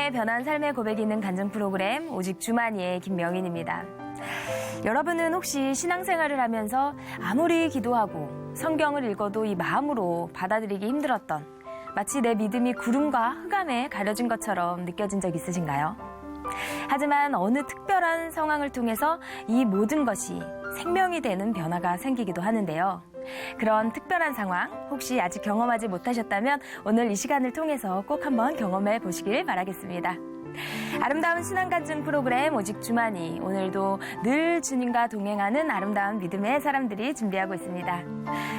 통해 변한 삶의 고백이 있는 간증 프로그램 오직 주만이의 김명인입니다. 여러분은 혹시 신앙생활을 하면서 아무리 기도하고 성경을 읽어도 이 마음으로 받아들이기 힘들었던, 마치 내 믿음이 구름과 흑암에 가려진 것처럼 느껴진 적 있으신가요? 하지만 어느 특별한 상황을 통해서 이 모든 것이 생명이 되는 변화가 생기기도 하는데요. 그런 특별한 상황 혹시 아직 경험하지 못하셨다면 오늘 이 시간을 통해서 꼭 한번 경험해 보시길 바라겠습니다. 아름다운 신앙간증 프로그램 오직 주만이, 오늘도 늘 주님과 동행하는 아름다운 믿음의 사람들이 준비하고 있습니다.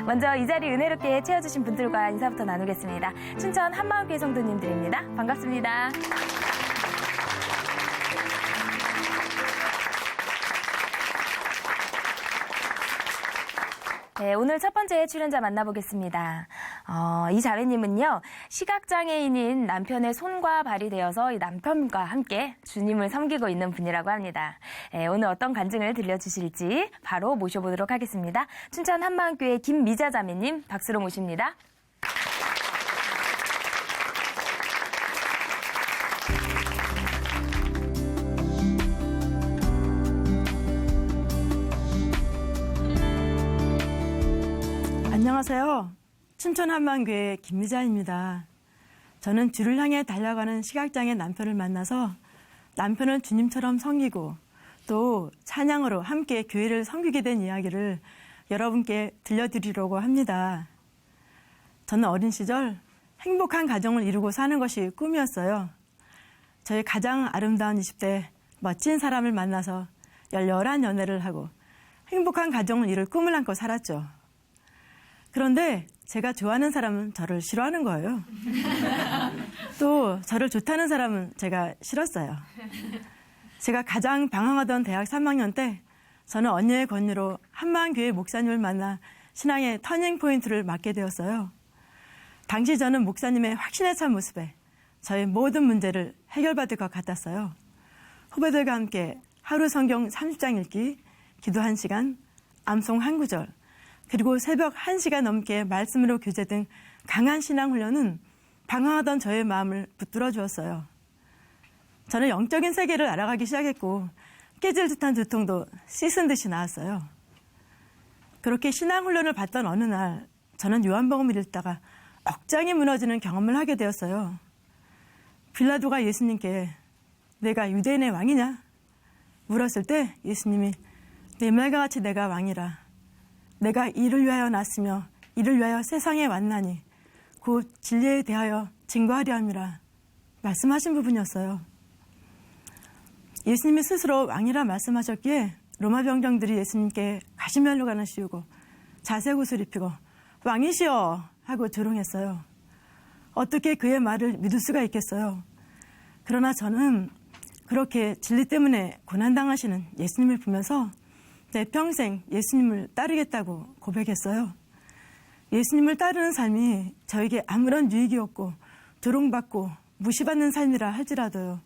먼저 이 자리 은혜롭게 채워주신 분들과 인사부터 나누겠습니다. 춘천 한마음교회 성도님들입니다. 반갑습니다. 네, 오늘 첫 번째 출연자 만나보겠습니다. 이 자매님은요, 시각장애인인 남편의 손과 발이 되어서 이 남편과 함께 주님을 섬기고 있는 분이라고 합니다. 네, 오늘 어떤 간증을 들려주실지 바로 모셔보도록 하겠습니다. 춘천 한마음교회 김미자 자매님, 박수로 모십니다. 안녕하세요. 춘천 한마음교회 김미자입니다. 저는 주를 향해 달려가는 시각장애 남편을 만나서 남편을 주님처럼 섬기고 또 찬양으로 함께 교회를 섬기게 된 이야기를 여러분께 들려드리려고 합니다. 저는 어린 시절 행복한 가정을 이루고 사는 것이 꿈이었어요. 저의 가장 아름다운 20대 멋진 사람을 만나서 열렬한 연애를 하고 행복한 가정을 이룰 꿈을 안고 살았죠. 그런데 제가 좋아하는 사람은 저를 싫어하는 거예요. 또 저를 좋다는 사람은 제가 싫었어요. 제가 가장 방황하던 대학 3학년 때 저는 언니의 권유로 한마음교회 목사님을 만나 신앙의 터닝포인트를 맞게 되었어요. 당시 저는 목사님의 확신에 찬 모습에 저의 모든 문제를 해결받을 것 같았어요. 후배들과 함께 하루 성경 30장 읽기, 기도 1시간, 암송 1구절, 그리고 새벽 1시간 넘게 말씀으로 교제 등 강한 신앙 훈련은 방황하던 저의 마음을 붙들어 주었어요. 저는 영적인 세계를 알아가기 시작했고 깨질 듯한 두통도 씻은 듯이 나았어요. 그렇게 신앙 훈련을 받던 어느 날 저는 요한복음을 읽다가 억장이 무너지는 경험을 하게 되었어요. 빌라도가 예수님께 내가 유대인의 왕이냐? 물었을 때 예수님이 내 말과 같이 내가 왕이라. 내가 이를 위하여 났으며 이를 위하여 세상에 왔나니 곧 진리에 대하여 증거하려 함이라 말씀하신 부분이었어요. 예수님이 스스로 왕이라 말씀하셨기에 로마 병정들이 예수님께 가시면류관을 씌우고 자색 옷을 입히고 왕이시여 하고 조롱했어요. 어떻게 그의 말을 믿을 수가 있겠어요. 그러나 저는 그렇게 진리 때문에 고난당하시는 예수님을 보면서 내 평생 예수님을 따르겠다고 고백했어요. 예수님을 따르는 삶이 저에게 아무런 유익이 없고 조롱받고 무시받는 삶이라 할지라도요.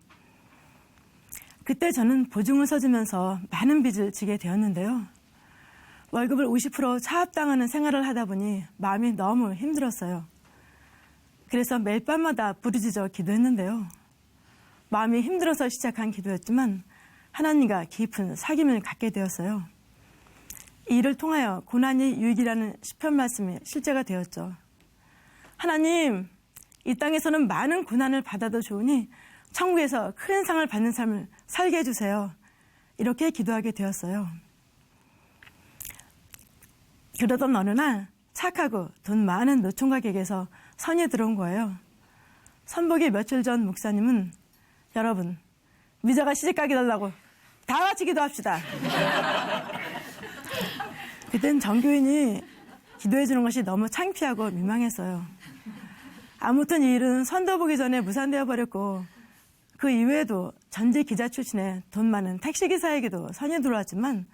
그때 저는 보증을 서주면서 많은 빚을 지게 되었는데요. 월급을 50% 차압당하는 생활을 하다 보니 마음이 너무 힘들었어요. 그래서 매일 밤마다 부르짖어 기도했는데요. 마음이 힘들어서 시작한 기도였지만 하나님과 깊은 사귐을 갖게 되었어요. 이 일을 통하여 고난이 유익이라는 시편 말씀이 실제가 되었죠. 하나님, 이 땅에서는 많은 고난을 받아도 좋으니 천국에서 큰 상을 받는 삶을 살게 해주세요. 이렇게 기도하게 되었어요. 그러던 어느 날 착하고 돈 많은 노총각에게서 선이 들어온 거예요. 선보기 며칠 전 목사님은 여러분, 미자가 시집가게 달라고 다 같이 기도합시다. 그땐 전교인이 기도해 주는 것이 너무 창피하고 민망했어요. 아무튼 이 일은 선도 보기 전에 무산되어 버렸고 그 이외에도 전직 기자 출신의 돈 많은 택시기사에게도 선이 들어왔지만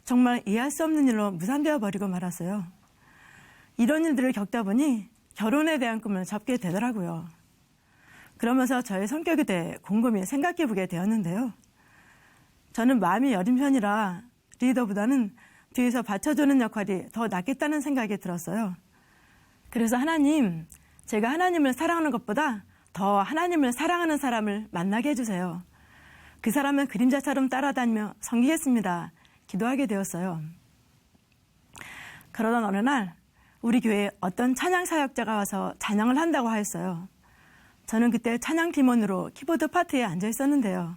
정말 이해할 수 없는 일로 무산되어 버리고 말았어요. 이런 일들을 겪다 보니 결혼에 대한 꿈을 접게 되더라고요. 그러면서 저의 성격에 대해 곰곰이 생각해 보게 되었는데요. 저는 마음이 여린 편이라 리더보다는 뒤에서 받쳐주는 역할이 더 낫겠다는 생각이 들었어요. 그래서 하나님, 제가 하나님을 사랑하는 것보다 더 하나님을 사랑하는 사람을 만나게 해주세요. 그 사람은 그림자처럼 따라다니며 섬기겠습니다. 기도하게 되었어요. 그러던 어느 날 우리 교회에 어떤 찬양 사역자가 와서 찬양을 한다고 하였어요. 저는 그때 찬양 팀원으로 키보드 파트에 앉아 있었는데요.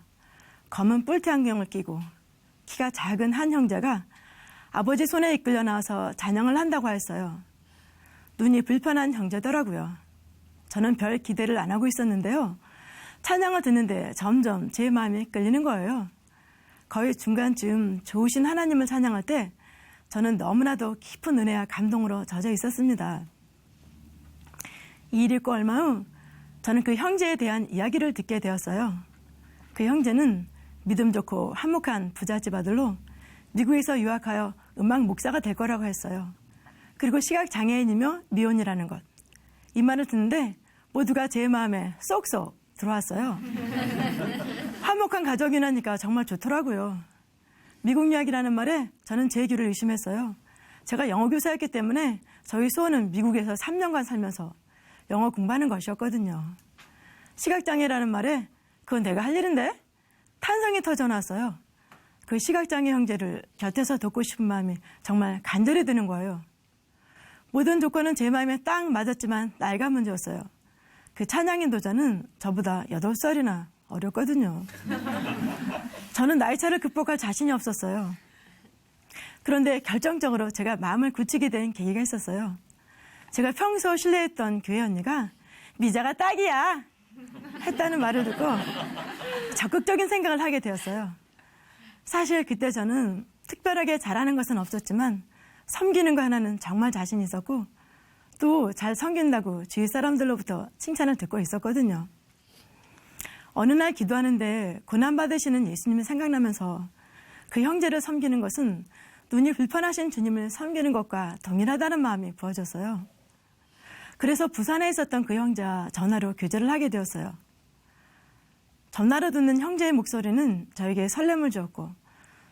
검은 뿔테 안경을 끼고 키가 작은 한 형제가 아버지 손에 이끌려 나와서 찬양을 한다고 하였어요. 눈이 불편한 형제더라고요. 저는 별 기대를 안 하고 있었는데요. 찬양을 듣는데 점점 제 마음이 끌리는 거예요. 거의 중간쯤 좋으신 하나님을 찬양할 때 저는 너무나도 깊은 은혜와 감동으로 젖어 있었습니다. 이 일이 있고 얼마 후 저는 그 형제에 대한 이야기를 듣게 되었어요. 그 형제는 믿음 좋고 한목한 부잣집 아들로 미국에서 유학하여 음악 목사가 될 거라고 했어요. 그리고 시각장애인이며 미혼이라는 것. 이 말을 듣는데 모두가 제 마음에 쏙쏙 들어왔어요. 화목한 가족이라니까 정말 좋더라고요. 미국 유학이라는 말에 저는 제 귀를 의심했어요. 제가 영어 교사였기 때문에 저희 소원은 미국에서 3년간 살면서 영어 공부하는 것이었거든요. 시각장애라는 말에 그건 내가 할 일인데? 탄성이 터져나왔어요. 그 시각장애 형제를 곁에서 돕고 싶은 마음이 정말 간절히 드는 거예요. 모든 조건은 제 마음에 딱 맞았지만 나이가 문제였어요. 그 찬양인 도전은 저보다 8살이나 어렸거든요. 저는 나이 차를 극복할 자신이 없었어요. 그런데 결정적으로 제가 마음을 굳히게 된 계기가 있었어요. 제가 평소 신뢰했던 교회 언니가 미자가 딱이야 했다는 말을 듣고 적극적인 생각을 하게 되었어요. 사실 그때 저는 특별하게 잘하는 것은 없었지만 섬기는 거 하나는 정말 자신 있었고 또 잘 섬긴다고 주위 사람들로부터 칭찬을 듣고 있었거든요. 어느 날 기도하는데 고난받으시는 예수님이 생각나면서 그 형제를 섬기는 것은 눈이 불편하신 주님을 섬기는 것과 동일하다는 마음이 부어졌어요. 그래서 부산에 있었던 그 형제와 전화로 교제를 하게 되었어요. 전화로 듣는 형제의 목소리는 저에게 설렘을 주었고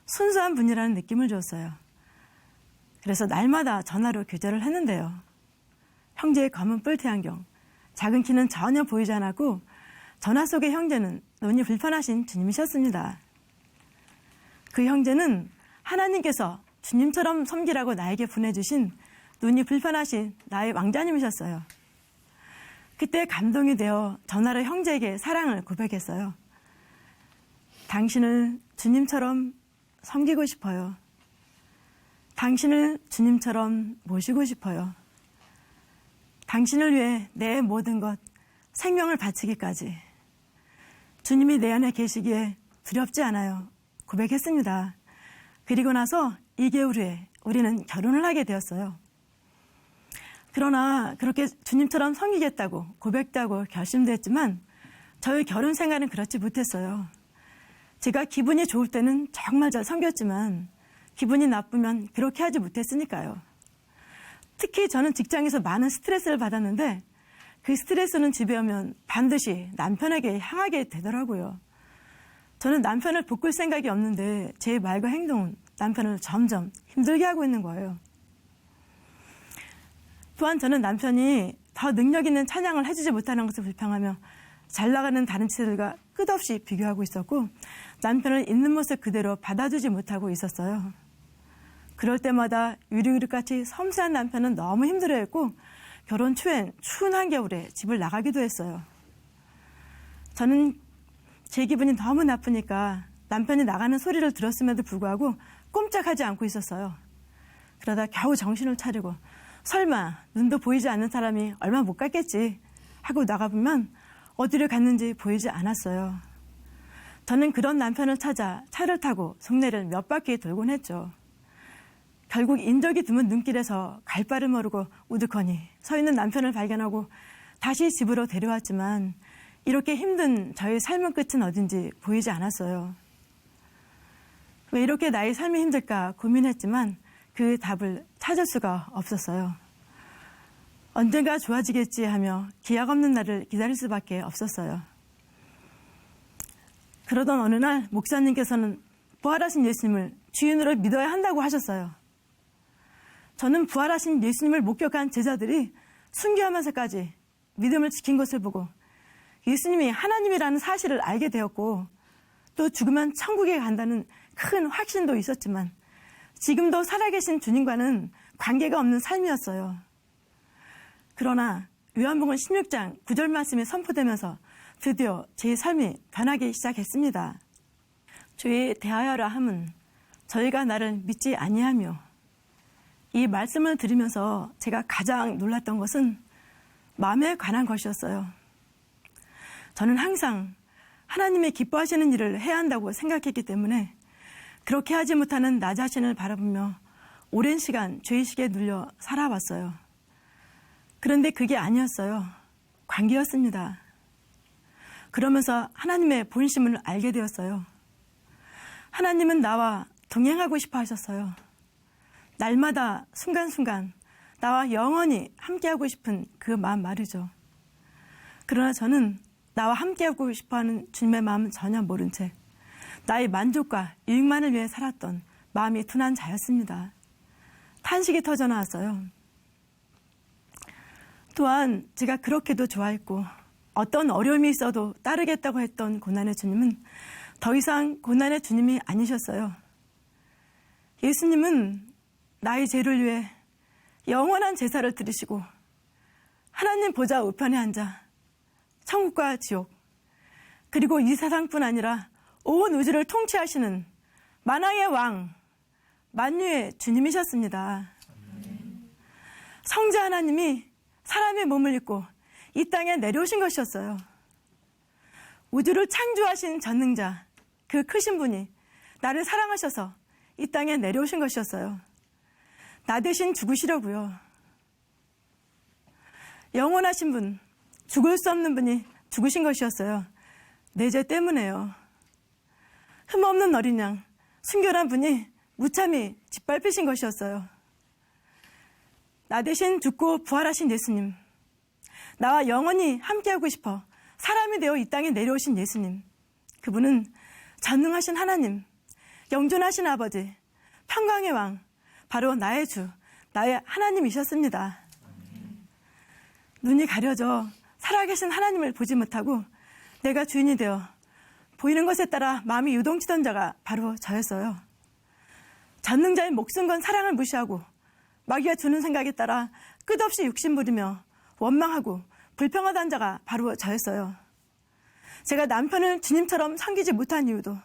순수한 분이라는 느낌을 주었어요. 그래서 날마다 전화로 교제를 했는데요. 형제의 검은 뿔테 안경, 작은 키는 전혀 보이지 않았고 전화 속의 형제는 눈이 불편하신 주님이셨습니다. 그 형제는 하나님께서 주님처럼 섬기라고 나에게 보내주신 눈이 불편하신 나의 왕자님이셨어요. 그때 감동이 되어 전화로 형제에게 사랑을 고백했어요. 당신을 주님처럼 섬기고 싶어요. 당신을 주님처럼 모시고 싶어요. 당신을 위해 내 모든 것, 생명을 바치기까지. 주님이 내 안에 계시기에 두렵지 않아요. 고백했습니다. 그리고 나서 2개월 후에 우리는 결혼을 하게 되었어요. 그러나 그렇게 주님처럼 섬기겠다고 고백도 하고 결심도 했지만 저희 결혼 생활은 그렇지 못했어요. 제가 기분이 좋을 때는 정말 잘 섬겼지만 기분이 나쁘면 그렇게 하지 못했으니까요. 특히 저는 직장에서 많은 스트레스를 받았는데 그 스트레스는 집에 오면 반드시 남편에게 향하게 되더라고요. 저는 남편을 바꿀 생각이 없는데 제 말과 행동은 남편을 점점 힘들게 하고 있는 거예요. 또한 저는 남편이 더 능력 있는 찬양을 해주지 못하는 것을 불평하며 잘 나가는 다른 치들과 끝없이 비교하고 있었고 남편을 있는 모습 그대로 받아주지 못하고 있었어요. 그럴 때마다 유리그릇같이 섬세한 남편은 너무 힘들어했고 결혼 초엔 추운 한겨울에 집을 나가기도 했어요. 저는 제 기분이 너무 나쁘니까 남편이 나가는 소리를 들었음에도 불구하고 꼼짝하지 않고 있었어요. 그러다 겨우 정신을 차리고 설마 눈도 보이지 않는 사람이 얼마 못 갔겠지 하고 나가보면 어디를 갔는지 보이지 않았어요. 저는 그런 남편을 찾아 차를 타고 동네를 몇 바퀴 돌곤 했죠. 결국 인적이 드문 눈길에서 갈 바를 모르고 우두커니 서 있는 남편을 발견하고 다시 집으로 데려왔지만 이렇게 힘든 저의 삶의 끝은 어딘지 보이지 않았어요. 왜 이렇게 나의 삶이 힘들까 고민했지만 그 답을 찾을 수가 없었어요. 언젠가 좋아지겠지 하며 기약 없는 날을 기다릴 수밖에 없었어요. 그러던 어느 날 목사님께서는 부활하신 예수님을 주인으로 믿어야 한다고 하셨어요. 저는 부활하신 예수님을 목격한 제자들이 순교하면서까지 믿음을 지킨 것을 보고 예수님이 하나님이라는 사실을 알게 되었고 또 죽으면 천국에 간다는 큰 확신도 있었지만 지금도 살아계신 주님과는 관계가 없는 삶이었어요. 그러나 요한복음 16장 9절 말씀이 선포되면서 드디어 제 삶이 변하기 시작했습니다. 주의 대하여라 함은 저희가 나를 믿지 아니하며, 이 말씀을 들으면서 제가 가장 놀랐던 것은 마음에 관한 것이었어요. 저는 항상 하나님이 기뻐하시는 일을 해야 한다고 생각했기 때문에 그렇게 하지 못하는 나 자신을 바라보며 오랜 시간 죄의식에 눌려 살아왔어요. 그런데 그게 아니었어요. 관계였습니다. 그러면서 하나님의 본심을 알게 되었어요. 하나님은 나와 동행하고 싶어 하셨어요. 날마다 순간순간 나와 영원히 함께하고 싶은 그 마음 말이죠. 그러나 저는 나와 함께하고 싶어하는 주님의 마음은 전혀 모른 채 나의 만족과 이익만을 위해 살았던 마음이 둔한 자였습니다. 탄식이 터져나왔어요. 또한 제가 그렇게도 좋아했고 어떤 어려움이 있어도 따르겠다고 했던 고난의 주님은 더 이상 고난의 주님이 아니셨어요. 예수님은 나의 죄를 위해 영원한 제사를 드리시고 하나님 보좌 우편에 앉아 천국과 지옥, 그리고 이 세상뿐 아니라 온 우주를 통치하시는 만왕의 왕, 만유의 주님이셨습니다. 성자 하나님이 사람의 몸을 입고 이 땅에 내려오신 것이었어요. 우주를 창조하신 전능자, 그 크신 분이 나를 사랑하셔서 이 땅에 내려오신 것이었어요. 나 대신 죽으시려고요. 영원하신 분, 죽을 수 없는 분이 죽으신 것이었어요. 내 죄 때문에요. 흠없는 어린 양, 순결한 분이 무참히 짓밟히신 것이었어요. 나 대신 죽고 부활하신 예수님, 나와 영원히 함께하고 싶어 사람이 되어 이 땅에 내려오신 예수님, 그분은 전능하신 하나님, 영존하신 아버지, 평강의 왕, 바로 나의 주, 나의 하나님이셨습니다. 눈이 가려져 살아계신 하나님을 보지 못하고 내가 주인이 되어 보이는 것에 따라 마음이 유동치던 자가 바로 저였어요. 전능자의 목숨 건 사랑을 무시하고 마귀가 주는 생각에 따라 끝없이 욕심부리며 원망하고 불평하던 자가 바로 저였어요. 제가 남편을 주님처럼 섬기지 못한 이유도,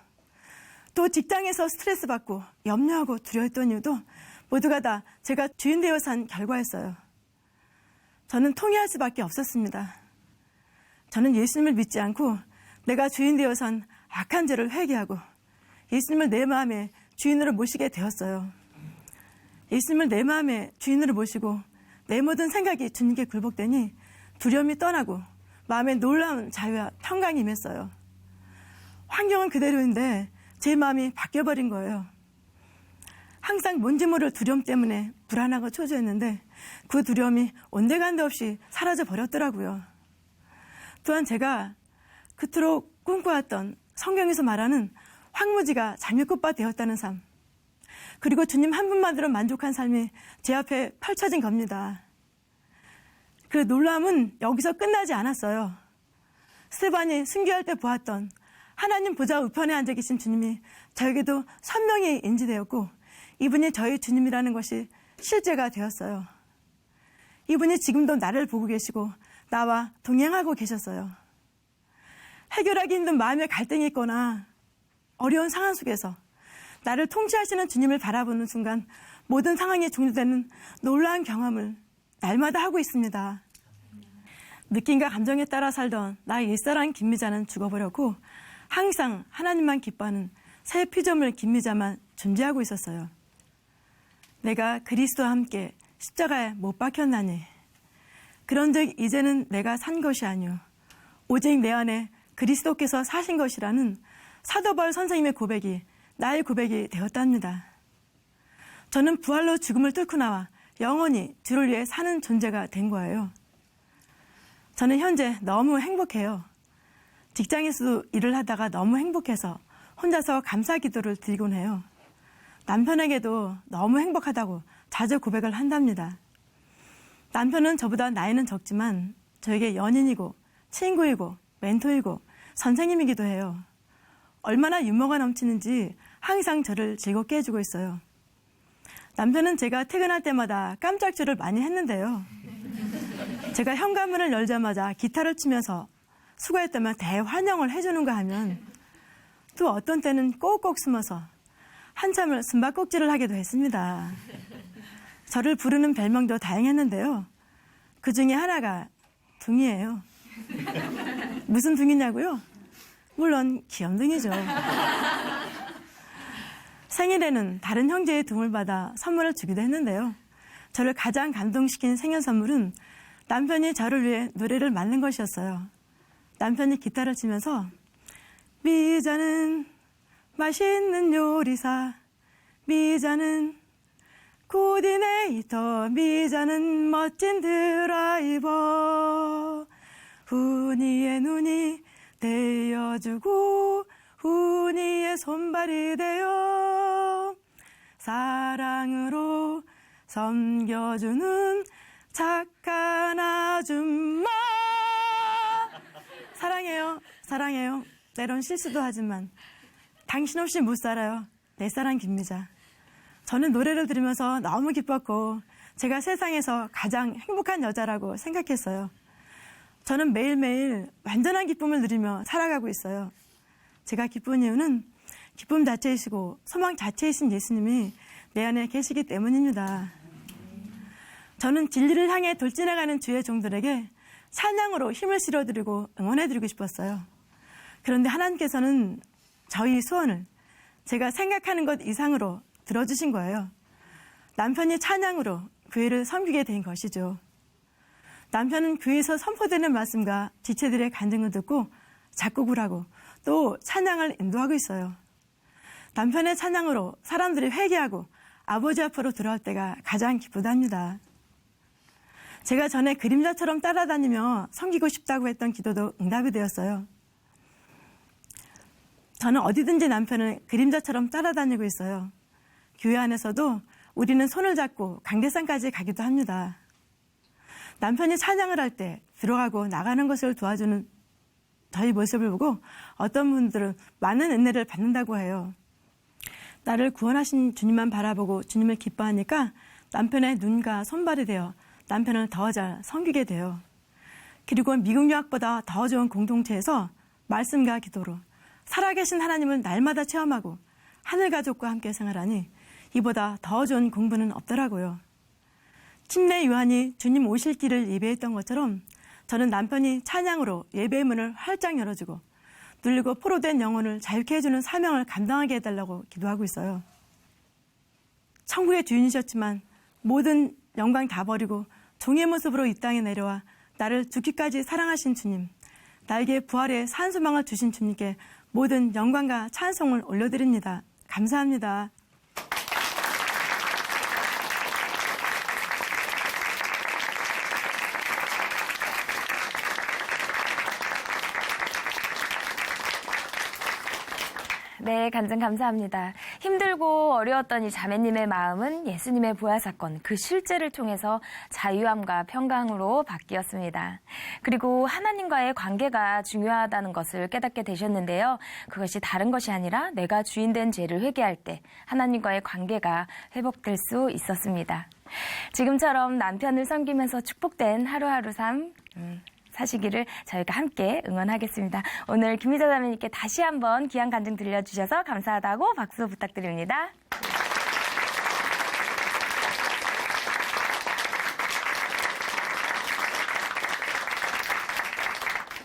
또 직장에서 스트레스 받고 염려하고 두려워했던 이유도 모두가 다 제가 주인 되어 산 결과였어요. 저는 통회할 수밖에 없었습니다. 저는 예수님을 믿지 않고 내가 주인 되어 산 악한 죄를 회개하고 예수님을 내 마음의 주인으로 모시게 되었어요. 예수님을 내 마음의 주인으로 모시고 내 모든 생각이 주님께 굴복되니 두려움이 떠나고 마음에 놀라운 자유와 평강이 임했어요. 환경은 그대로인데 제 마음이 바뀌어버린 거예요. 항상 뭔지 모를 두려움 때문에 불안하고 초조했는데 그 두려움이 온데간데 없이 사라져 버렸더라고요. 또한 제가 그토록 꿈꿔왔던 성경에서 말하는 황무지가 장미꽃밭 되었다는 삶, 그리고 주님 한 분만으로 만족한 삶이 제 앞에 펼쳐진 겁니다. 그 놀라움은 여기서 끝나지 않았어요. 스테반이 순교할 때 보았던 하나님 보좌 우편에 앉아 계신 주님이 저에게도 선명히 인지되었고 이분이 저희 주님이라는 것이 실제가 되었어요. 이분이 지금도 나를 보고 계시고 나와 동행하고 계셨어요. 해결하기 힘든 마음의 갈등이 있거나 어려운 상황 속에서 나를 통치하시는 주님을 바라보는 순간 모든 상황이 종료되는 놀라운 경험을 날마다 하고 있습니다. 느낌과 감정에 따라 살던 나의 옛사랑 김미자는 죽어버렸고 항상 하나님만 기뻐하는 새 피조물 김미자만 존재하고 있었어요. 내가 그리스도와 함께 십자가에 못 박혔나니 그런즉 이제는 내가 산 것이 아니오 오직 내 안에 그리스도께서 사신 것이라는 사도 바울 선생님의 고백이 나의 고백이 되었답니다. 저는 부활로 죽음을 뚫고 나와 영원히 주를 위해 사는 존재가 된 거예요. 저는 현재 너무 행복해요. 직장에서도 일을 하다가 너무 행복해서 혼자서 감사 기도를 드리곤 해요. 남편에게도 너무 행복하다고 자주 고백을 한답니다. 남편은 저보다 나이는 적지만 저에게 연인이고 친구이고 멘토이고 선생님이기도 해요. 얼마나 유머가 넘치는지 항상 저를 즐겁게 해주고 있어요. 남편은 제가 퇴근할 때마다 깜짝질을 많이 했는데요. 제가 현관문을 열자마자 기타를 치면서 수고했다면 대환영을 해주는가 하면 또 어떤 때는 꼭꼭 숨어서 한참을 숨바꼭질을 하기도 했습니다. 저를 부르는 별명도 다양했는데요. 그 중에 하나가 둥이에요. 무슨 둥이냐고요? 물론 귀염둥이죠. 생일에는 다른 형제의 둥을 받아 선물을 주기도 했는데요. 저를 가장 감동시킨 생일 선물은 남편이 저를 위해 노래를 만든 것이었어요. 남편이 기타를 치면서 미자는 맛있는 요리사, 미자는 코디네이터, 미자는 멋진 드라이버, 훈이의 눈이 되어주고 훈이의 손발이 되어 사랑으로 섬겨주는 착한 아줌마. 사랑해요, 사랑해요. 때론 실수도 하지만 당신 없이 못 살아요. 내 사랑 김미자. 저는 노래를 들으면서 너무 기뻤고 제가 세상에서 가장 행복한 여자라고 생각했어요. 저는 매일매일 완전한 기쁨을 누리며 살아가고 있어요. 제가 기쁜 이유는 기쁨 자체이시고 소망 자체이신 예수님이 내 안에 계시기 때문입니다. 저는 진리를 향해 돌진해가는 주의 종들에게 찬양으로 힘을 실어드리고 응원해드리고 싶었어요. 그런데 하나님께서는 저희 소원을 제가 생각하는 것 이상으로 들어주신 거예요. 남편이 찬양으로 교회를 섬기게 된 것이죠. 남편은 교회에서 선포되는 말씀과 지체들의 간증을 듣고 작곡을 하고 또 찬양을 인도하고 있어요. 남편의 찬양으로 사람들이 회개하고 아버지 앞으로 돌아올 때가 가장 기쁘답니다. 제가 전에 그림자처럼 따라다니며 섬기고 싶다고 했던 기도도 응답이 되었어요. 저는 어디든지 남편을 그림자처럼 따라다니고 있어요. 교회 안에서도 우리는 손을 잡고 강대상까지 가기도 합니다. 남편이 찬양을 할 때 들어가고 나가는 것을 도와주는 저희 모습을 보고 어떤 분들은 많은 은혜를 받는다고 해요. 나를 구원하신 주님만 바라보고 주님을 기뻐하니까 남편의 눈과 손발이 되어 남편을 더 잘 섬기게 돼요. 그리고 미국 유학보다 더 좋은 공동체에서 말씀과 기도로 살아계신 하나님을 날마다 체험하고 하늘 가족과 함께 생활하니 이보다 더 좋은 공부는 없더라고요. 침례 요한이 주님 오실 길을 예배했던 것처럼 저는 남편이 찬양으로 예배의 문을 활짝 열어주고 눌리고 포로된 영혼을 자유케 해주는 사명을 감당하게 해달라고 기도하고 있어요. 천국의 주인이셨지만 모든 영광 다 버리고 종의 모습으로 이 땅에 내려와 나를 죽기까지 사랑하신 주님, 나에게 부활의 산소망을 주신 주님께 모든 영광과 찬송을 올려드립니다. 감사합니다. 네, 간증 감사합니다. 힘들고 어려웠던 이 자매님의 마음은 예수님의 부활 사건, 그 실제를 통해서 자유함과 평강으로 바뀌었습니다. 그리고 하나님과의 관계가 중요하다는 것을 깨닫게 되셨는데요. 그것이 다른 것이 아니라 내가 주인된 죄를 회개할 때 하나님과의 관계가 회복될 수 있었습니다. 지금처럼 남편을 섬기면서 축복된 하루하루 삶, 사시기를 저희가 함께 응원하겠습니다. 오늘 김미자 자매님께 다시 한번 귀한 간증 들려주셔서 감사하다고 박수 부탁드립니다.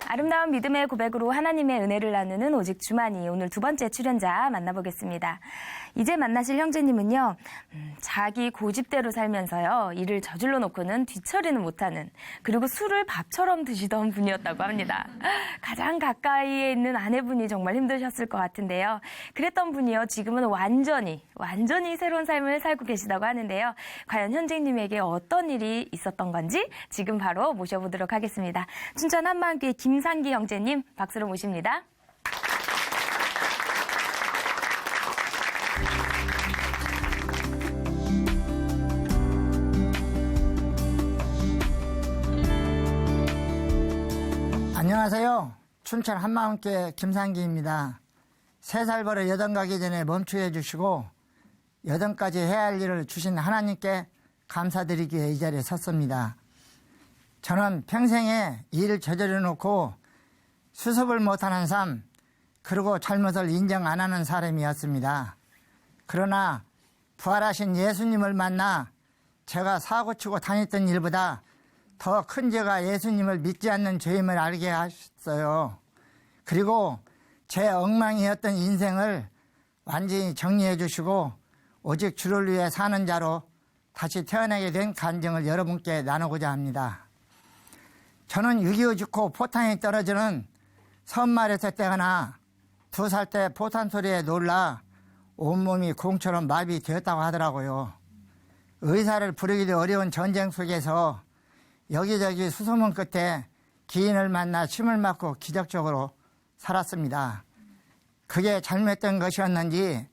아름다운 믿음의 고백으로 하나님의 은혜를 나누는 오직 주만이 오늘 두 번째 출연자 만나보겠습니다. 이제 만나실 형제님은요, 자기 고집대로 살면서요, 일을 저질러 놓고는 뒤처리는 못하는, 그리고 술을 밥처럼 드시던 분이었다고 합니다. 가장 가까이에 있는 아내분이 정말 힘드셨을 것 같은데요. 그랬던 분이요, 지금은 완전히 새로운 삶을 살고 계시다고 하는데요. 과연 형제님에게 어떤 일이 있었던 건지 지금 바로 모셔보도록 하겠습니다. 춘천 한마음교회 김상기 형제님 박수로 모십니다. 안녕하세요. 춘천 한마음교회 김상기입니다. 3살 벌어 여든 가기 전에 멈추게 해주시고 여든까지 해야 할 일을 주신 하나님께 감사드리기 위해 이 자리에 섰습니다. 저는 평생에 일을 저질러 놓고 수습을 못하는 삶, 그리고 잘못을 인정 안 하는 사람이었습니다. 그러나 부활하신 예수님을 만나 제가 사고치고 다녔던 일보다 더 큰 죄가 예수님을 믿지 않는 죄임을 알게 하셨어요. 그리고 제 엉망이었던 인생을 완전히 정리해 주시고 오직 주를 위해 사는 자로 다시 태어나게 된 간증을 여러분께 나누고자 합니다. 저는 6.25 직후 포탄이 떨어지는 섬마을에서 때거나 2살 때 포탄 소리에 놀라 온몸이 공처럼 마비되었다고 하더라고요. 의사를 부르기도 어려운 전쟁 속에서 여기저기 수소문 끝에 기인을 만나 침을 맞고 기적적으로 살았습니다. 그게 잘못된 것이었는지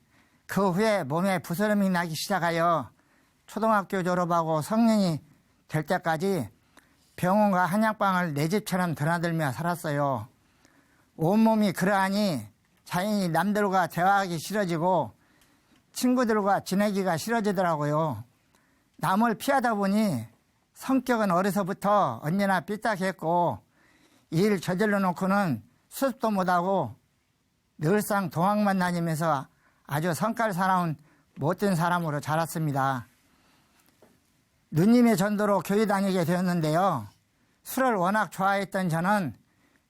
그 후에 몸에 부스럼이 나기 시작하여 초등학교 졸업하고 성년이 될 때까지 병원과 한약방을 내 집처럼 드나들며 살았어요. 온몸이 그러하니 자연히 남들과 대화하기 싫어지고 친구들과 지내기가 싫어지더라고요. 남을 피하다 보니 성격은 어려서부터 언제나 삐딱했고 일 저질러 놓고는 수습도 못하고 늘상 도망만 다니면서 아주 성깔 사나운 못된 사람으로 자랐습니다. 누님의 전도로 교회 다니게 되었는데요. 술을 워낙 좋아했던 저는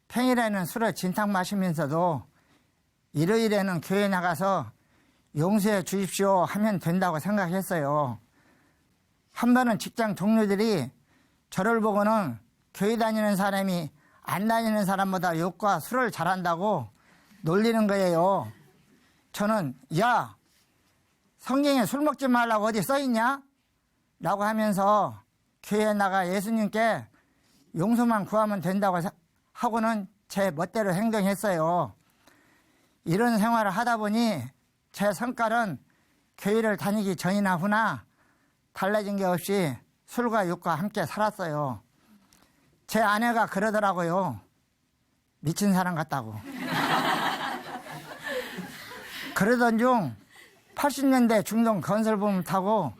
평일에는 술을 진탕 마시면서도 일요일에는 교회 나가서 용서해 주십시오 하면 된다고 생각했어요. 한 번은 직장 동료들이 저를 보고는 교회 다니는 사람이 안 다니는 사람보다 욕과 술을 잘한다고 놀리는 거예요. 저는 야, 성경에 술 먹지 말라고 어디 써있냐? 라고 하면서 교회에 나가 예수님께 용서만 구하면 된다고 하고는 제 멋대로 행동했어요. 이런 생활을 하다 보니 제 성깔은 교회를 다니기 전이나 후나 달라진 게 없이 술과 욕과 함께 살았어요. 제 아내가 그러더라고요. 미친 사람 같다고. 그러던 중 80년대 중동 건설부문 타고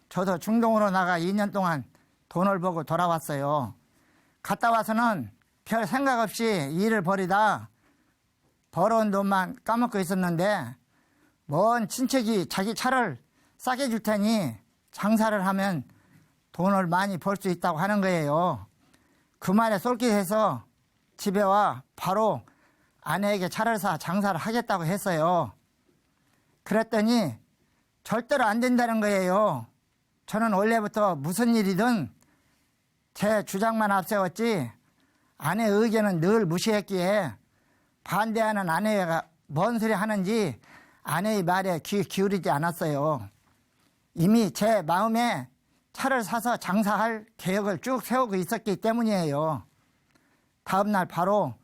저도 중동으로 나가 2년 동안 돈을 벌고 돌아왔어요. 갔다 와서는 별 생각 없이 일을 벌이다 벌어온 돈만 까먹고 있었는데 먼 친척이 자기 차를 싸게 줄 테니 장사를 하면 돈을 많이 벌 수 있다고 하는 거예요. 그 말에 쏠깃해서 집에 와 바로 아내에게 차를 사 장사를 하겠다고 했어요. 그랬더니 절대로 안 된다는 거예요. 저는 원래부터 무슨 일이든 제 주장만 앞세웠지 아내의 의견은 늘 무시했기에 반대하는 아내가 뭔 소리 하는지 아내의 말에 귀 기울이지 않았어요. 이미 제 마음에 차를 사서 장사할 계획을 쭉 세우고 있었기 때문이에요. 다음날 바로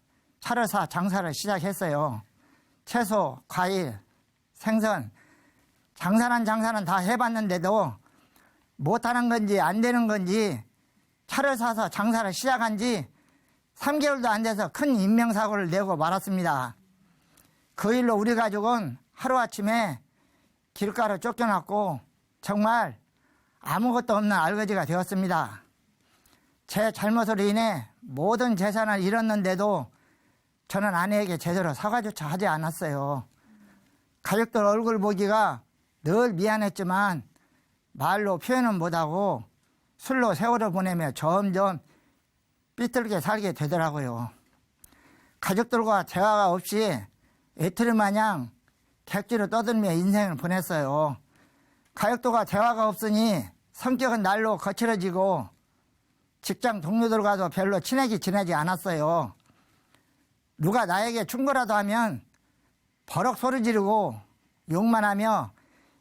차를 사 장사를 시작했어요. 채소, 과일, 생선, 장사는 다 해봤는데도 못하는 건지 안 되는 건지 차를 사서 장사를 시작한 지 3개월도 안 돼서 큰 인명사고를 내고 말았습니다. 그 일로 우리 가족은 하루아침에 길가로 쫓겨났고 정말 아무것도 없는 알거지가 되었습니다. 제 잘못으로 인해 모든 재산을 잃었는데도 저는 아내에게 제대로 사과조차 하지 않았어요. 가족들 얼굴 보기가 늘 미안했지만 말로 표현은 못하고 술로 세월을 보내며 점점 삐뚤게 살게 되더라고요. 가족들과 대화가 없이 애틀이 마냥 객지로 떠들며 인생을 보냈어요. 가족들과 대화가 없으니 성격은 날로 거칠어지고 직장 동료들과도 별로 친하게 지내지 않았어요. 누가 나에게 충고라도 하면 버럭 소리 지르고 욕만 하며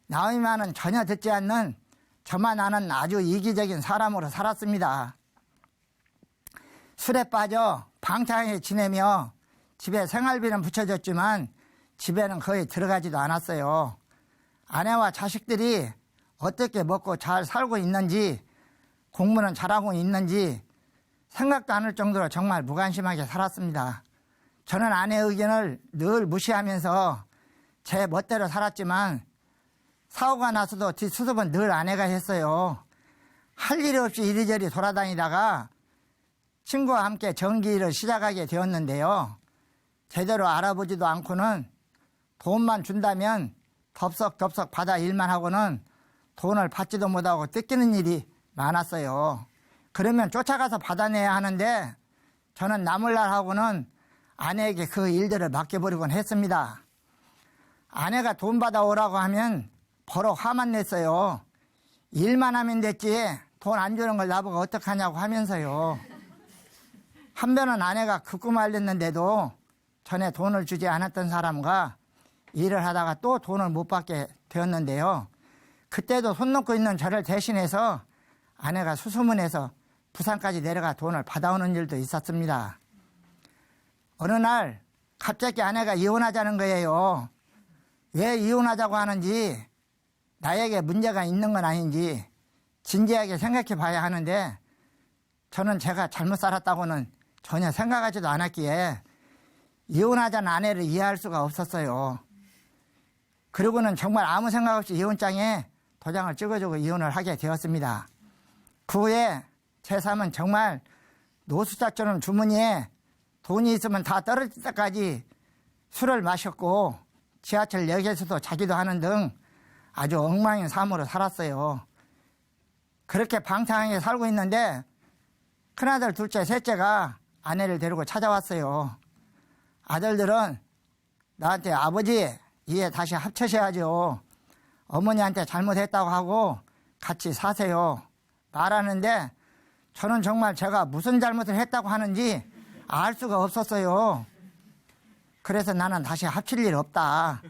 나의 말은 전혀 듣지 않는 저만 아는 아주 이기적인 사람으로 살았습니다. 술에 빠져 방탕하게 지내며 집에 생활비는 붙여줬지만 집에는 거의 들어가지도 않았어요. 아내와 자식들이 어떻게 먹고 잘 살고 있는지 공부는 잘하고 있는지 생각도 않을 정도로 정말 무관심하게 살았습니다. 저는 아내의 의견을 늘 무시하면서 제 멋대로 살았지만 사고가 나서도 뒷수습은 늘 아내가 했어요. 할 일이 없이 이리저리 돌아다니다가 친구와 함께 전기일을 시작하게 되었는데요. 제대로 알아보지도 않고는 돈만 준다면 덥석덥석 받아 일만 하고는 돈을 받지도 못하고 뜯기는 일이 많았어요. 그러면 쫓아가서 받아내야 하는데 저는 나몰랄 하고는 아내에게 그 일들을 맡겨버리곤 했습니다. 아내가 돈 받아오라고 하면 버럭 화만 냈어요. 일만 하면 됐지 돈 안 주는 걸 나보고 어떡하냐고 하면서요. 한 번은 아내가 극구 말렸는데도 전에 돈을 주지 않았던 사람과 일을 하다가 또 돈을 못 받게 되었는데요. 그때도 손 놓고 있는 저를 대신해서 아내가 수소문해서 부산까지 내려가 돈을 받아오는 일도 있었습니다. 어느 날 갑자기 아내가 이혼하자는 거예요. 왜 이혼하자고 하는지, 나에게 문제가 있는 건 아닌지 진지하게 생각해 봐야 하는데 저는 제가 잘못 살았다고는 전혀 생각하지도 않았기에 이혼하자는 아내를 이해할 수가 없었어요. 그리고는 정말 아무 생각 없이 이혼장에 도장을 찍어주고 이혼을 하게 되었습니다. 그 후에 제 삶은 정말 노숙자처럼 주머니에 돈이 있으면 다 떨어질 때까지 술을 마셨고 지하철역에서도 자기도 하는 등 아주 엉망인 삶으로 살았어요. 그렇게 방탕하게 살고 있는데 큰아들, 둘째, 셋째가 아내를 데리고 찾아왔어요. 아들들은 나한테 아버지 이해 다시 합쳐셔야죠. 어머니한테 잘못했다고 하고 같이 사세요. 말하는데 저는 정말 제가 무슨 잘못을 했다고 하는지 알 수가 없었어요. 그래서 나는 다시 합칠 일 없다.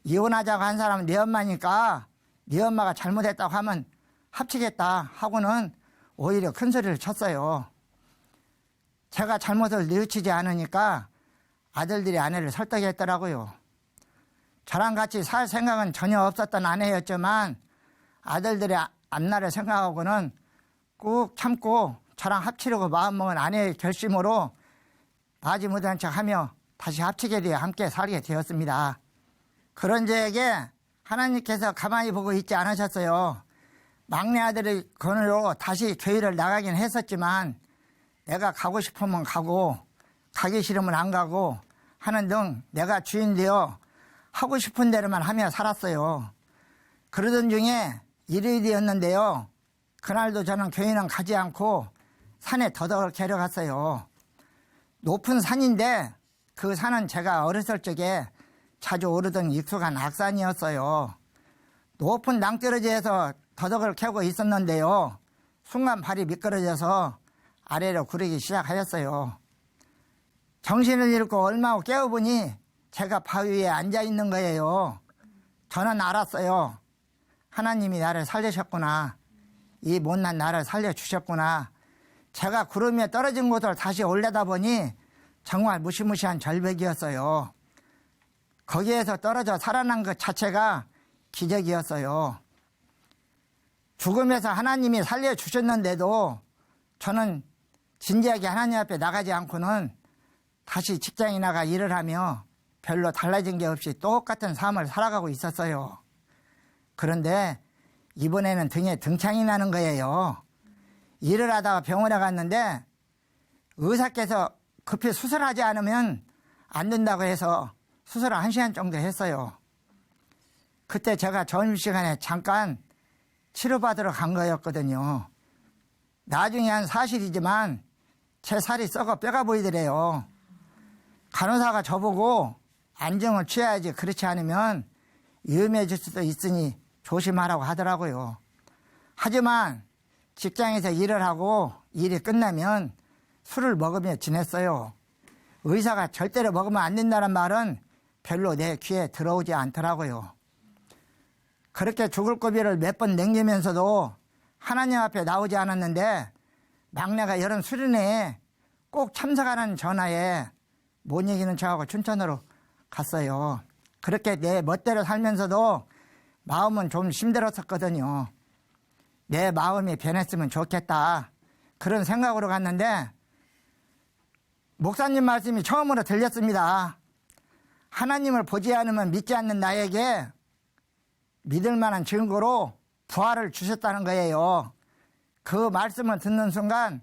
이혼하자고 한 사람은 네 엄마니까 네 엄마가 잘못했다고 하면 합치겠다 하고는 오히려 큰 소리를 쳤어요. 제가 잘못을 뉘우치지 않으니까 아들들이 아내를 설득했더라고요. 저랑 같이 살 생각은 전혀 없었던 아내였지만 아들들의 앞날을 생각하고는 꾹 참고 저랑 합치려고 마음먹은 아내의 결심으로 나지 못한 척하며 다시 합치게 되어 함께 살게 되었습니다. 그런 저에게 하나님께서 가만히 보고 있지 않으셨어요. 막내 아들의 권유로 다시 교회를 나가긴 했었지만 내가 가고 싶으면 가고 가기 싫으면 안 가고 하는 등 내가 주인 되어 하고 싶은 대로만 하며 살았어요. 그러던 중에 일요일이었는데요. 그날도 저는 교회는 가지 않고 산에 더덕을 캐러 갔어요. 높은 산인데 그 산은 제가 어렸을 적에 자주 오르던 익숙한 악산이었어요. 높은 낭떠러지에서 더덕을 캐고 있었는데요. 순간 발이 미끄러져서 아래로 구르기 시작하였어요. 정신을 잃고 얼마 후 깨어보니 제가 바위 위에 앉아 있는 거예요. 저는 알았어요. 하나님이 나를 살리셨구나. 이 못난 나를 살려주셨구나. 제가 구름 위에 떨어진 곳을 다시 올려다보니 정말 무시무시한 절벽이었어요. 거기에서 떨어져 살아난 것 자체가 기적이었어요. 죽음에서 하나님이 살려주셨는데도 저는 진지하게 하나님 앞에 나가지 않고는 다시 직장에 나가 일을 하며 별로 달라진 게 없이 똑같은 삶을 살아가고 있었어요. 그런데 이번에는 등에 등창이 나는 거예요. 일을 하다가 병원에 갔는데 의사께서 급히 수술하지 않으면 안 된다고 해서 수술을 1시간 정도 했어요. 그때 제가 점심시간에 잠깐 치료받으러 간 거였거든요. 나중에 한 사실이지만 제 살이 썩어 뼈가 보이더래요. 간호사가 저보고 안정을 취해야지 그렇지 않으면 위험해질 수도 있으니 조심하라고 하더라고요. 하지만 직장에서 일을 하고 일이 끝나면 술을 먹으며 지냈어요. 의사가 절대로 먹으면 안 된다는 말은 별로 내 귀에 들어오지 않더라고요. 그렇게 죽을 고비를 몇 번 넘기면서도 하나님 앞에 나오지 않았는데 막내가 여름 수련회에 꼭 참석하는 전화에 못 이기는 척하고 춘천으로 갔어요. 그렇게 내 멋대로 살면서도 마음은 좀 힘들었었거든요. 내 마음이 변했으면 좋겠다. 그런 생각으로 갔는데 목사님 말씀이 처음으로 들렸습니다. 하나님을 보지 않으면 믿지 않는 나에게 믿을 만한 증거로 부활을 주셨다는 거예요. 그 말씀을 듣는 순간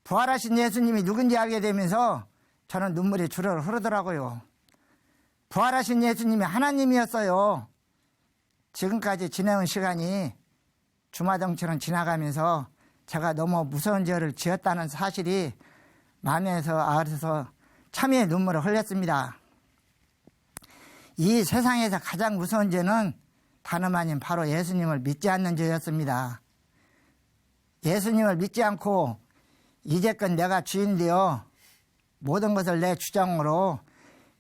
부활하신 예수님이 누군지 알게 되면서 저는 눈물이 주르르 흐르더라고요. 부활하신 예수님이 하나님이었어요. 지금까지 지내온 시간이 주마등처럼 지나가면서 제가 너무 무서운 죄를 지었다는 사실이 마음에서 아려서 참회의 눈물을 흘렸습니다. 이 세상에서 가장 무서운 죄는 다름 아닌 바로 예수님을 믿지 않는 죄였습니다. 예수님을 믿지 않고 이제껏 내가 주인되어 모든 것을 내 주장으로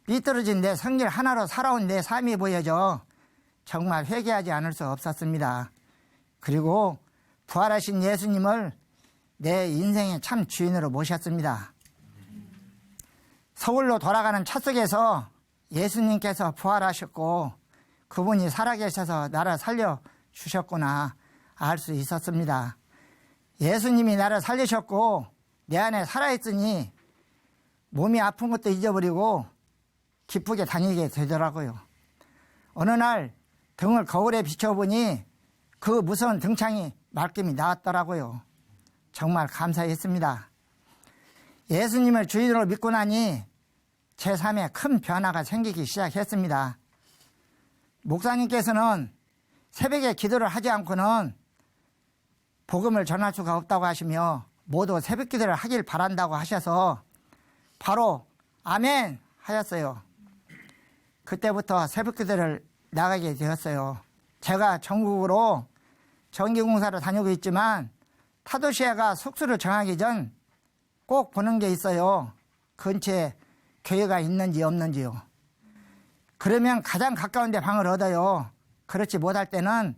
삐뚤어진 내 성질 하나로 살아온 내 삶이 보여져 정말 회개하지 않을 수 없었습니다. 그리고 부활하신 예수님을 내 인생의 참 주인으로 모셨습니다. 서울로 돌아가는 차 속에서 예수님께서 부활하셨고 그분이 살아계셔서 나를 살려주셨구나 알 수 있었습니다. 예수님이 나를 살리셨고 내 안에 살아있으니 몸이 아픈 것도 잊어버리고 기쁘게 다니게 되더라고요. 어느 날 등을 거울에 비춰보니 그 무서운 등창이 말끔히 나왔더라고요. 정말 감사했습니다. 예수님을 주인으로 믿고 나니 제 삶에 큰 변화가 생기기 시작했습니다. 목사님께서는 새벽에 기도를 하지 않고는 복음을 전할 수가 없다고 하시며 모두 새벽 기도를 하길 바란다고 하셔서 바로 아멘 하셨어요. 그때부터 새벽 기도를 나가게 되었어요. 제가 전국으로 전기공사를 다니고 있지만 타도시아가 숙소를 정하기 전 꼭 보는 게 있어요. 근처에 교회가 있는지 없는지요. 그러면 가장 가까운 데 방을 얻어요. 그렇지 못할 때는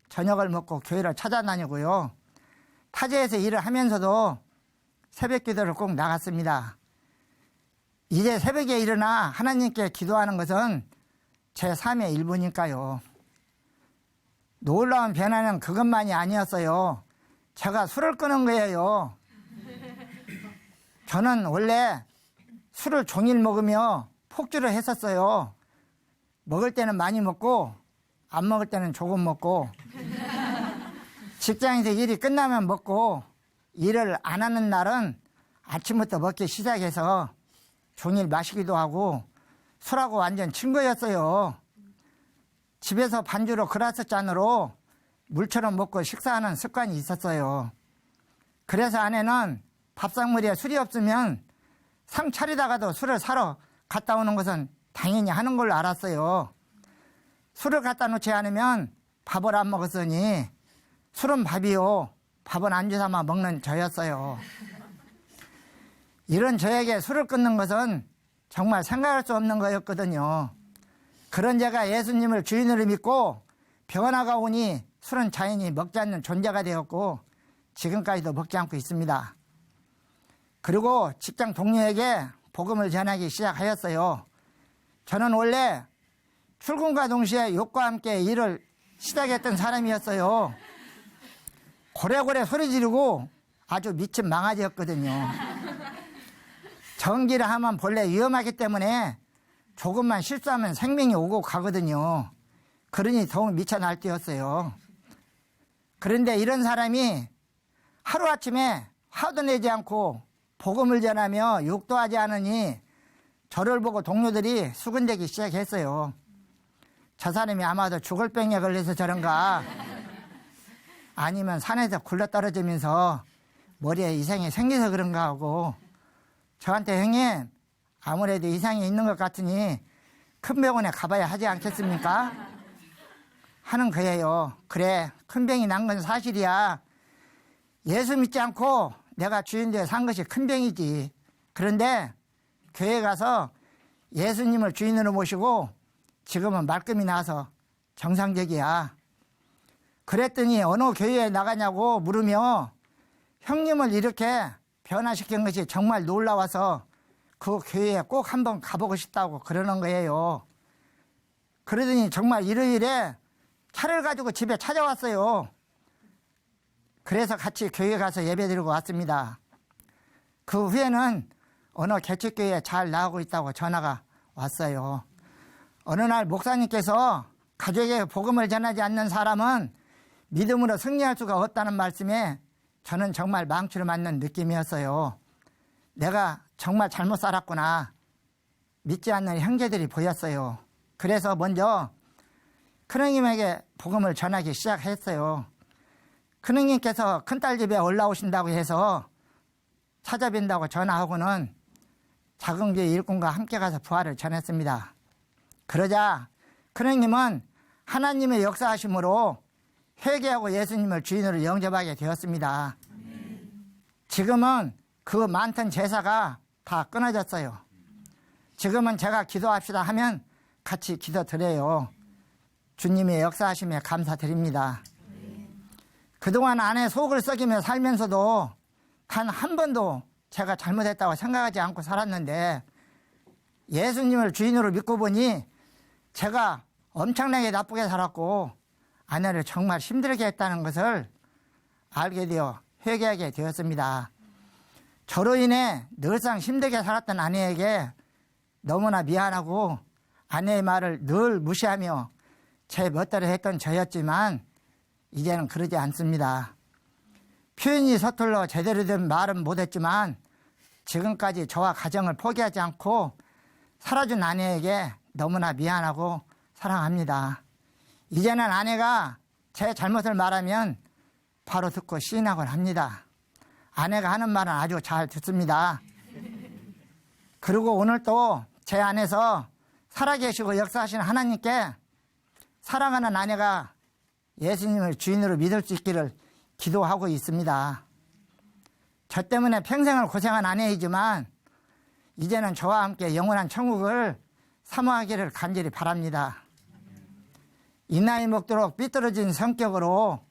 저녁을 먹고 교회를 찾아다니고요. 타지에서 일을 하면서도 새벽 기도를 꼭 나갔습니다. 이제 새벽에 일어나 하나님께 기도하는 것은 제 삶의 일부니까요. 놀라운 변화는 그것만이 아니었어요. 제가 술을 끊은 거예요. 저는 원래 술을 종일 먹으며 폭주를 했었어요. 먹을 때는 많이 먹고 안 먹을 때는 조금 먹고 직장에서 일이 끝나면 먹고 일을 안 하는 날은 아침부터 먹기 시작해서 종일 마시기도 하고 술하고 완전 친구였어요. 집에서 반주로 그라스 잔으로 물처럼 먹고 식사하는 습관이 있었어요. 그래서 아내는 밥상머리에 술이 없으면 상 차리다가도 술을 사러 갔다 오는 것은 당연히 하는 걸로 알았어요. 술을 갖다 놓지 않으면 밥을 안 먹었으니 술은 밥이요, 밥은 안주 삼아 먹는 저였어요. 이런 저에게 술을 끊는 것은 정말 생각할 수 없는 거였거든요. 그런 제가 예수님을 주인으로 믿고 변화가 오니 술은 자연히 먹지 않는 존재가 되었고 지금까지도 먹지 않고 있습니다. 그리고 직장 동료에게 복음을 전하기 시작하였어요. 저는 원래 출근과 동시에 욕과 함께 일을 시작했던 사람이었어요. 고래고래 소리 지르고 아주 미친 망아지였거든요. 전기를 하면 본래 위험하기 때문에 조금만 실수하면 생명이 오고 가거든요. 그러니 더욱 미쳐 날뛰었어요. 그런데 이런 사람이 하루아침에 화도 내지 않고 복음을 전하며 욕도 하지 않으니 저를 보고 동료들이 수근대기 시작했어요. 저 사람이 아마도 죽을 병에 걸려서 저런가, 아니면 산에서 굴러떨어지면서 머리에 이상이 생겨서 그런가 하고 저한테 형님 아무래도 이상이 있는 것 같으니 큰 병원에 가봐야 하지 않겠습니까? 하는 거예요. 그래, 큰 병이 난 건 사실이야. 예수 믿지 않고 내가 주인되어 산 것이 큰 병이지. 그런데 교회 가서 예수님을 주인으로 모시고 지금은 말끔히 나와서 정상적이야. 그랬더니 어느 교회에 나가냐고 물으며 형님을 이렇게 변화시킨 것이 정말 놀라워서 그 교회에 꼭 한번 가보고 싶다고 그러는 거예요. 그러더니 정말 일요일에 차를 가지고 집에 찾아왔어요. 그래서 같이 교회 가서 예배 드리고 왔습니다. 그 후에는 어느 개척교회에 잘 나가고 있다고 전화가 왔어요. 어느 날 목사님께서 가족에게 복음을 전하지 않는 사람은 믿음으로 승리할 수가 없다는 말씀에 저는 정말 망치를 맞는 느낌이었어요. 내가 정말 잘못 살았구나. 믿지 않는 형제들이 보였어요. 그래서 먼저 큰형님에게 복음을 전하기 시작했어요. 큰형님께서 큰딸 집에 올라오신다고 해서 찾아뵌다고 전화하고는 작은 교회 일꾼과 함께 가서 부활을 전했습니다. 그러자 큰형님은 하나님의 역사하심으로 회개하고 예수님을 주인으로 영접하게 되었습니다. 지금은 그 많던 제사가 다 끊어졌어요. 지금은 제가 기도합시다 하면 같이 기도드려요. 주님의 역사하심에 감사드립니다. 그동안 아내 속을 썩이며 살면서도 단 한 번도 제가 잘못했다고 생각하지 않고 살았는데 예수님을 주인으로 믿고 보니 제가 엄청나게 나쁘게 살았고 아내를 정말 힘들게 했다는 것을 알게 되어 회개하게 되었습니다. 저로 인해 늘상 힘들게 살았던 아내에게 너무나 미안하고 아내의 말을 늘 무시하며 제 멋대로 했던 저였지만 이제는 그러지 않습니다. 표현이 서툴러 제대로 된 말은 못했지만 지금까지 저와 가정을 포기하지 않고 살아준 아내에게 너무나 미안하고 사랑합니다. 이제는 아내가 제 잘못을 말하면 바로 듣고 시인하곤 합니다. 아내가 하는 말은 아주 잘 듣습니다. 그리고 오늘 또 제 안에서 살아계시고 역사하시는 하나님께 사랑하는 아내가 예수님을 주인으로 믿을 수 있기를 기도하고 있습니다. 저 때문에 평생을 고생한 아내이지만 이제는 저와 함께 영원한 천국을 사모하기를 간절히 바랍니다. 이 나이 먹도록 삐뚤어진 성격으로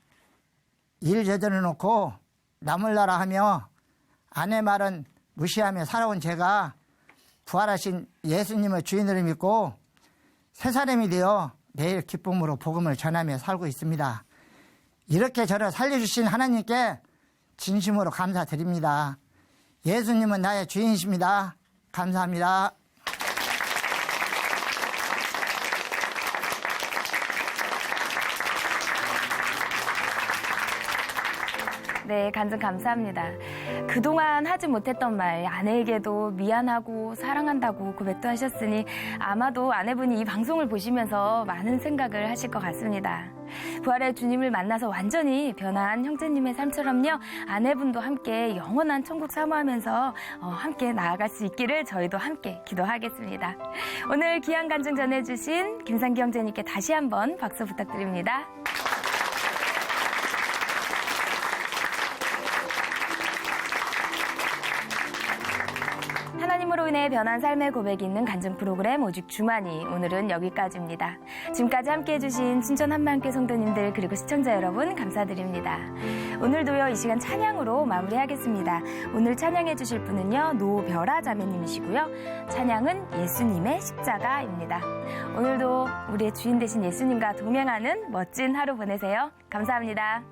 일 저질러 놓고 나몰라라 하며 아내 말은 무시하며 살아온 제가 부활하신 예수님을 주인으로 믿고 새 사람이 되어 매일 기쁨으로 복음을 전하며 살고 있습니다. 이렇게 저를 살려주신 하나님께 진심으로 감사드립니다. 예수님은 나의 주인이십니다. 감사합니다. 네, 간증 감사합니다. 그동안 하지 못했던 말, 아내에게도 미안하고 사랑한다고 고백도 하셨으니 아마도 아내분이 이 방송을 보시면서 많은 생각을 하실 것 같습니다. 부활의 주님을 만나서 완전히 변한 형제님의 삶처럼요, 아내분도 함께 영원한 천국 사모하면서 함께 나아갈 수 있기를 저희도 함께 기도하겠습니다. 오늘 귀한 간증 전해주신 김상기 형제님께 다시 한번 박수 부탁드립니다. 하나님으로 인해 변한 삶의 고백이 있는 간증 프로그램 오직 주만이 오늘은 여기까지입니다. 지금까지 함께해 주신 순천 한마음교회 성도님들 그리고 시청자 여러분 감사드립니다. 오늘도요 이 시간 찬양으로 마무리하겠습니다. 오늘 찬양해 주실 분은요 노별아 자매님이시고요. 찬양은 예수님의 십자가입니다. 오늘도 우리의 주인 되신 예수님과 동행하는 멋진 하루 보내세요. 감사합니다.